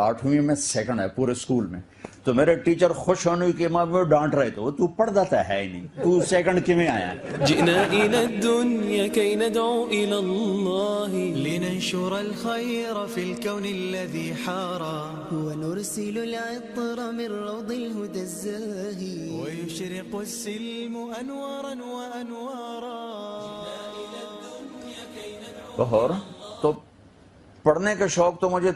8ویں میں سیکنڈ ہے پورے اسکول میں. تو میرے ٹیچر خوش ہونے کے ماں وہ ڈانٹ رہے تھے, وہ تو پڑھتا تھا ہے ہی نہیں, تو سیکنڈ کی میں آیا ہے. جئنا إلى الدنيا كي ندعو إلى الله لننشر الخير في الكون الذي حارى ونرسل العطر من روض الهدى الزاهي ويشرق السلم أنوارا وأنوارا. اور تو پڑھنے کا شوق تو مجھے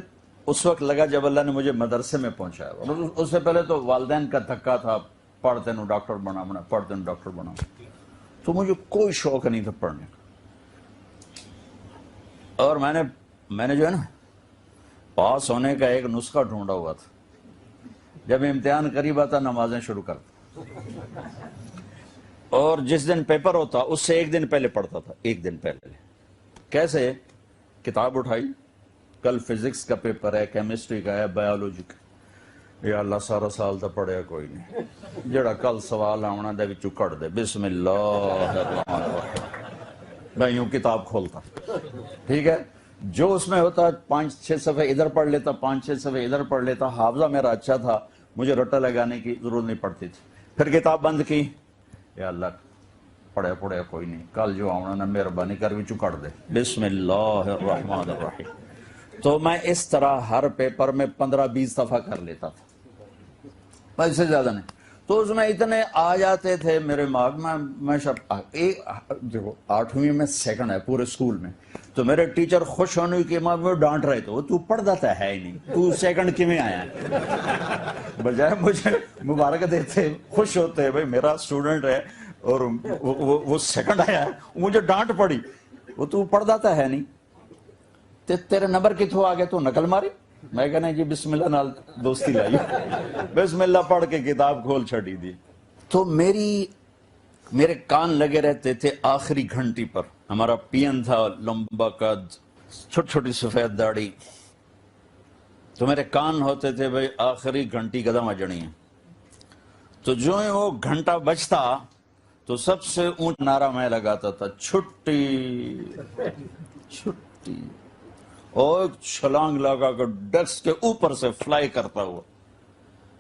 اس وقت لگا جب اللہ نے مجھے مدرسے میں پہنچایا. اس سے پہلے تو والدین کا دھکا تھا, پڑھتے نو ڈاکٹر بنا, پڑھتے نو ڈاکٹر بنا, تو مجھے کوئی شوق نہیں تھا پڑھنے کا. اور میں نے جو ہے نا پاس ہونے کا ایک نسخہ ڈھونڈا ہوا تھا. جب امتحان قریب آتا نمازیں شروع کرتا, اور جس دن پیپر ہوتا اس سے ایک دن پہلے پڑھتا تھا, ایک دن پہلے. کیسے؟ کتاب اٹھائی, کل فزکس کا پیپر ہے, کیمسٹری کا ہے, بایولوجی کا, یا اللہ سارا سال تو پڑھیا کوئی نہیں, جڑا کل سوال آنا دے وچوں کٹ دے, بسم اللہ الرحمن الرحیم. میں یوں کتاب کھولتا, ٹھیک ہے, جو اس میں ہوتا 5-6 صفحے ادھر پڑھ لیتا, 5-6 صفحے ادھر پڑھ لیتا. حافظہ میرا اچھا تھا, مجھے رٹا لگانے کی ضرورت نہیں پڑتی تھی. پھر کتاب بند کی, یا اللہ پڑھیا کوئی نہیں, کل جو آنا نا مہربانی کر وچوں کٹ دے, بسم اللہ الرحمن الرحیم. تو میں اس طرح ہر پیپر میں 15-20 صفحہ کر لیتا تھا, اس سے زیادہ نہیں. تو اس میں اتنے آ جاتے تھے میرے ماغ میں دیکھو 8ویں میں سیکنڈ ہے پورے اسکول میں. تو میرے ٹیچر خوش ہونے کے ماں وہ ڈانٹ رہے تھے, وہ تو پڑھتا تھا ہے ہی نہیں, تو سیکنڈ کی میں آیا ہے. بجائے مجھے مبارک دیتے, خوش ہوتے, بھائی میرا اسٹوڈنٹ ہے اور وہ سیکنڈ آیا ہے, مجھے ڈانٹ پڑی, وہ تو پڑھتا تھا ہے نہیں, تیرے نمبر کتوں آ گئے, تو نقل ماری. میں کہنا جی بسم اللہ نال دوستی لائی, بسم اللہ پڑھ کے کتاب کھول چھڑی دی. تو میرے کان لگے رہتے تھے آخری گھنٹی پر. ہمارا پین تھا, لمبا قد, چھوٹی چھوٹی سفید داڑھی. تو میرے کان ہوتے تھے بھائی آخری گھنٹی قدم اجڑی ہے. تو جو ہی وہ گھنٹہ بجتا تو سب سے اونچ نعرہ میں لگاتا تھا, چھٹی چھٹی, اور چھلانگ لگا کر ڈیسک کے اوپر سے فلائی کرتا ہوا.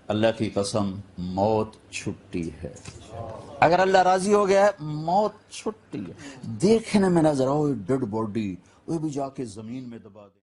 اللہ کی قسم موت چھٹی ہے. اگر اللہ راضی ہو گیا ہے موت چھٹی ہے. دیکھنے میں نظر آؤ ڈیڈ باڈی, وہ بھی جا کے زمین میں دبا دے.